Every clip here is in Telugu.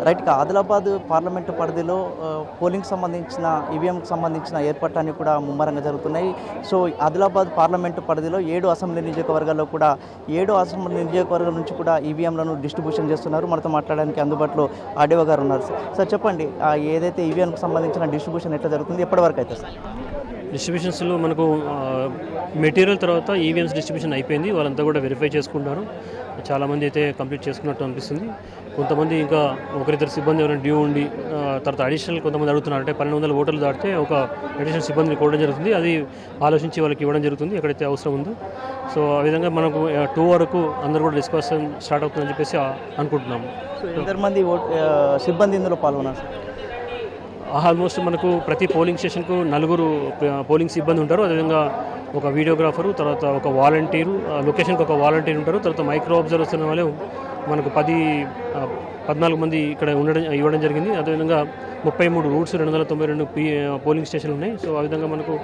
రైట్గా ఆదిలాబాద్ పార్లమెంటు పరిధిలో పోలింగ్కి సంబంధించిన ఈవీఎంకి సంబంధించిన ఏర్పాట్లన్నీ కూడా ముమ్మరంగా జరుగుతున్నాయి. సో ఆదిలాబాద్ పార్లమెంటు పరిధిలో 7 అసెంబ్లీ నియోజకవర్గాల్లో కూడా 7 అసెంబ్లీ నియోజకవర్గాల నుంచి కూడా ఈవీఎంలను డిస్ట్రిబ్యూషన్ చేస్తున్నారు. మనతో మాట్లాడడానికి అందుబాటులో ఆర్డీఓ గారు ఉన్నారు. సార్ చెప్పండి, ఏదైతే ఈవీఎంకి సంబంధించిన డిస్ట్రిబ్యూషన్ ఎట్లా జరుగుతుంది, ఎప్పటివరకు అయితే సార్? డిస్ట్రిబ్యూషన్స్లో మనకు మెటీరియల్ తర్వాత ఈవీఎంస్ డిస్ట్రిబ్యూషన్ అయిపోయింది. వాళ్ళంతా కూడా వెరిఫై చేసుకుంటారు. చాలామంది అయితే కంప్లీట్ చేసుకున్నట్టు అనిపిస్తుంది. కొంతమంది ఇంకా ఒకరిద్దరు సిబ్బంది ఎవరైనా డ్యూ ఉండి తర్వాత అడిషనల్ కొంతమంది అడుగుతున్నారు. అంటే 1200 ఓటర్లు దాటితే ఒక అడిషనల్ సిబ్బందిని కోవడం జరుగుతుంది. అది ఆలోచించి వాళ్ళకి ఇవ్వడం జరుగుతుంది ఎక్కడైతే అవసరం ఉందో. సో ఆ విధంగా మనకు 2 వరకు అందరూ కూడా డిస్కషన్ స్టార్ట్ అవుతుందని చెప్పేసి అనుకుంటున్నాము. సో ఎంతమంది సిబ్బంది ఇందులో పాల్గొన్నారు? ఆల్మోస్ట్ మనకు ప్రతి పోలింగ్ స్టేషన్కు 4 పోలింగ్ సిబ్బంది ఉంటారు. అదేవిధంగా ఒక వీడియోగ్రాఫరు, తర్వాత ఒక వాలంటీరు, లొకేషన్కి ఒక వాలంటీర్ ఉంటారు. తర్వాత మైక్రో అబ్జర్వర్స్ ఉన్న వాళ్ళు మనకు 14 మంది ఇక్కడ ఇవ్వడం జరిగింది. అదేవిధంగా 33 రూట్స్ 292 పోలింగ్ స్టేషన్లు ఉన్నాయి. సో ఆ విధంగా మనకు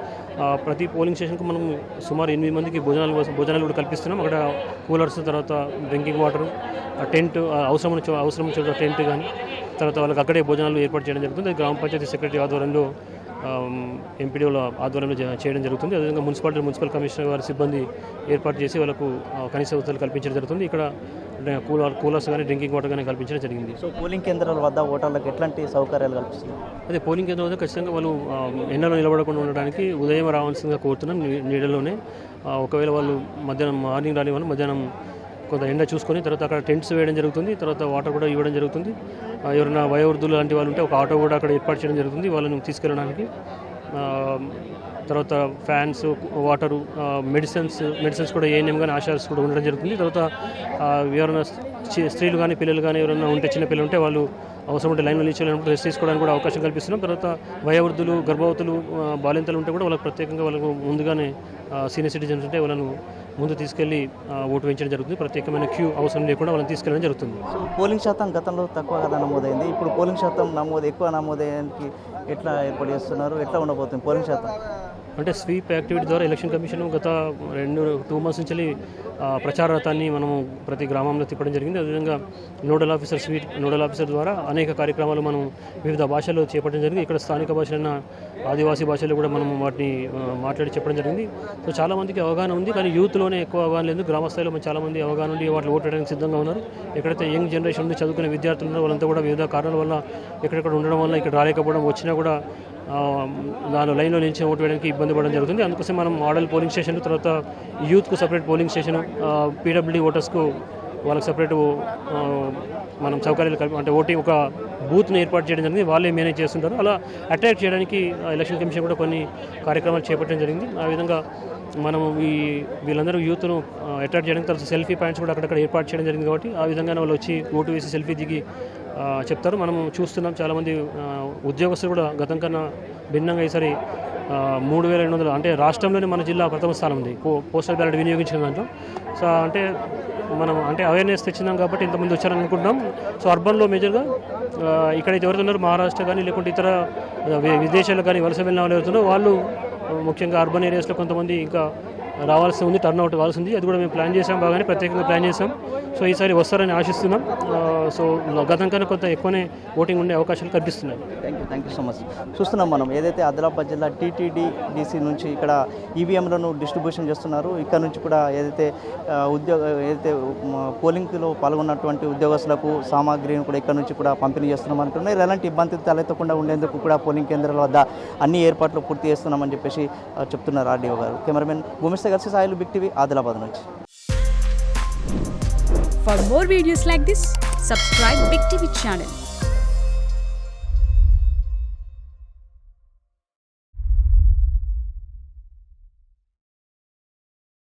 ప్రతి పోలింగ్ స్టేషన్కు మనం సుమారు 8 మందికి భోజనాలు కూడా కల్పిస్తున్నాం. అక్కడ కూలర్స్, తర్వాత డ్రింకింగ్ వాటర్, టెంట్ అవసరం చోట టెంట్ కానీ, తర్వాత వాళ్ళకి అక్కడే భోజనాలు ఏర్పాటు చేయడం జరుగుతుంది. అది గ్రామ పంచాయతీ సెక్రటరీ ఆధ్వర్యంలో, ఎంపీడీల ఆధ్వర్యంలో చేయడం జరుగుతుంది. అదేవిధంగా మున్సిపల్ కమిషనర్ వారి సిబ్బంది ఏర్పాటు చేసి వాళ్ళకు కనీస వసతులు కల్పించడం జరుగుతుంది. ఇక్కడ కూలర్స్ కానీ, డ్రింకింగ్ వాటర్ కానీ కల్పించడం జరిగింది. సో పోలింగ్ కేంద్రాల వద్ద ఓటర్లకు ఎట్లాంటి సౌకర్యాలు కల్పిస్తుంది? అదే పోలింగ్ కేంద్రం వద్ద ఖచ్చితంగా వాళ్ళు ఎండలో నిలబడకుండా ఉండడానికి ఉదయం రావాల్సిందిగా కోరుతున్నాం. నీడలోనే ఒకవేళ వాళ్ళు మార్నింగ్ రాని వాళ్ళు మధ్యాహ్నం కొంత ఎండ చూసుకొని తర్వాత అక్కడ టెంట్స్ వేయడం జరుగుతుంది. తర్వాత వాటర్ కూడా ఇవ్వడం జరుగుతుంది. ఎవరైనా వయోవృద్ధులు లాంటి వాళ్ళు ఉంటే ఒక ఆటో కూడా అక్కడ ఏర్పాటు చేయడం జరుగుతుంది వాళ్ళని తీసుకెళ్ళడానికి. తర్వాత ఫ్యాన్స్, వాటరు, మెడిసిన్స్ కూడా ఏఎన్ఎం కానీ ఆశాస్ కూడా ఉండడం జరుగుతుంది. తర్వాత ఎవరైనా స్త్రీలు కానీ పిల్లలు కానీ ఎవరైనా ఉంటే, చిన్న పిల్లలు ఉంటే వాళ్ళు అవసరం ఉంటే లైన్లో నిలిచేయాలంటే రెస్ట్ తీసుకోవడానికి కూడా అవకాశం కల్పిస్తున్నాం. తర్వాత వయోవృద్ధులు, గర్భవతులు, బాలింతలు ఉంటే కూడా వాళ్ళకి ప్రత్యేకంగా వాళ్ళకు ముందుగానే సీనియర్ సిటిజన్స్ ఉంటే వాళ్ళను ముందు తీసుకెళ్లి ఓటు వేయించడం జరుగుతుంది. ప్రత్యేకమైన క్యూ అవసరం లేకుండా వాళ్ళని తీసుకెళ్ళడం జరుగుతుంది. పోలింగ్ శాతం గతంలో తక్కువగా నమోదైంది. ఇప్పుడు పోలింగ్ శాతం ఎక్కువ నమోదయ్యానికి ఎట్లా ఏర్పాటు చేస్తున్నారు, ఎట్లా ఉండబోతుంది పోలింగ్ శాతం? అంటే స్వీప్ యాక్టివిటీ ద్వారా ఎలక్షన్ కమిషన్ గత 2 months నుంచి ప్రచార రథాన్ని మనము ప్రతి గ్రామంలో తిప్పడం జరిగింది. అదేవిధంగా నోడల్ ఆఫీసర్ ద్వారా అనేక కార్యక్రమాలు మనం వివిధ భాషల్లో చేపట్టడం జరిగింది. ఇక్కడ స్థానిక భాషలైన ఆదివాసీ భాషల్లో కూడా మనం వాటిని మాట్లాడి చెప్పడం జరిగింది. సో చాలామందికి అవగాహన ఉంది, కానీ యూత్లోనే ఎక్కువ అవగాహన లేదు. గ్రామ స్థాయిలో చాలామంది అవగాహన ఉండి వాటిని ఓటు వేయడానికి సిద్ధంగా ఉన్నారు. ఎక్కడైతే యంగ్ జనరేషన్ ఉంది, చదువుకునే విద్యార్థులు ఉన్నారో వాళ్ళంతా కూడా వివిధ కారణాల వల్ల ఎక్కడెక్కడ ఉండడం వల్ల ఇక్కడ రాలేకపోవడం, వచ్చినా కూడా దాని లైన్లో నుంచి ఓటు వేయడానికి ఇబ్బంది పడడం జరుగుతుంది. అందుకోసం మనం మోడల్ పోలింగ్ స్టేషన్, తర్వాత యూత్కు సపరేట్ పోలింగ్ స్టేషన్, పీడబ్ల్యూడీ ఓటర్స్కు వాళ్ళకి సపరేట్ మనం సౌకర్యాలు అంటే ఒక బూత్ని ఏర్పాటు చేయడం జరిగింది. వాళ్ళే మేనేజ్ చేస్తుంటారు. అలా అట్రాక్ట్ చేయడానికి ఎలక్షన్ కమిషన్ కూడా కొన్ని కార్యక్రమాలు చేపట్టడం జరిగింది. ఆ విధంగా మనము వీళ్ళందరూ యూత్ను అట్రాక్ట్ చేయడానికి తర్వాత సెల్ఫీ పాయింట్స్ కూడా అక్కడక్కడ ఏర్పాటు చేయడం జరిగింది. కాబట్టి ఆ విధంగానే వాళ్ళు వచ్చి ఓటు వేసి సెల్ఫీ దిగి చెప్తారు. మనం చూస్తున్నాం చాలామంది ఉద్యోగస్తులు కూడా గతం కన్నా భిన్నంగా ఈసారి 3200, అంటే రాష్ట్రంలోనే మన జిల్లా ప్రథమ స్థానం ఉంది పోస్టల్ బ్యాలెట్ వినియోగించిన దాంట్లో. సో అంటే మనం అవేర్నెస్ తెచ్చినాం కాబట్టి ఇంతమంది వచ్చారని అనుకుంటున్నాం. సో అర్బన్లో మేజర్గా ఇక్కడైతే ఎవరైతే ఉన్నారో మహారాష్ట్ర కానీ లేకుంటే ఇతర విదేశాలకు కానీ వలస వెళ్ళిన వాళ్ళు ఎవరుతున్నారో వాళ్ళు ముఖ్యంగా అర్బన్ ఏరియాస్లో కొంతమంది ఇంకా రావాల్సి ఉంది, టర్న్అవుట్ కావాల్సి ఉంది. అది కూడా మేము ప్లాన్ చేసాం, బాగానే ప్రత్యేకంగా ప్లాన్ చేసాం. సో ఈసారి వస్తారని ఆశిస్తున్నాం. సో గతం కన్నా కొంత ఎక్కువనే ఓటింగ్ ఉండే అవకాశాలు కనిపిస్తున్నాయి. Thank you so much. చూస్తున్నాం మనం ఏదైతే ఆదిలాబాద్ జిల్లా టీటీడీసీ నుంచి ఇక్కడ ఈవీఎంలను డిస్ట్రిబ్యూషన్ చేస్తున్నారు. ఇక్కడ నుంచి కూడా ఏదైతే పోలింగ్లో పాల్గొన్నటువంటి ఉద్యోగస్తులకు సామాగ్రిని కూడా ఇక్కడ నుంచి కూడా పంపిణీ చేస్తున్నాం అంటున్నారు. ఎలాంటి ఇబ్బంది తలెత్తకుండా ఉండేందుకు కూడా పోలింగ్ కేంద్రాల వద్ద అన్ని ఏర్పాట్లు పూర్తి చేస్తున్నామని చెప్పేసి చెప్తున్నారు ఆర్డీఓ గారు. కెమెరామెన్ భూమిస్తే కలిసి సాయిలు, బిగ్ టీవీ, ఆదిలాబాద్ నుంచి. For more videos like this, subscribe Big TV channel.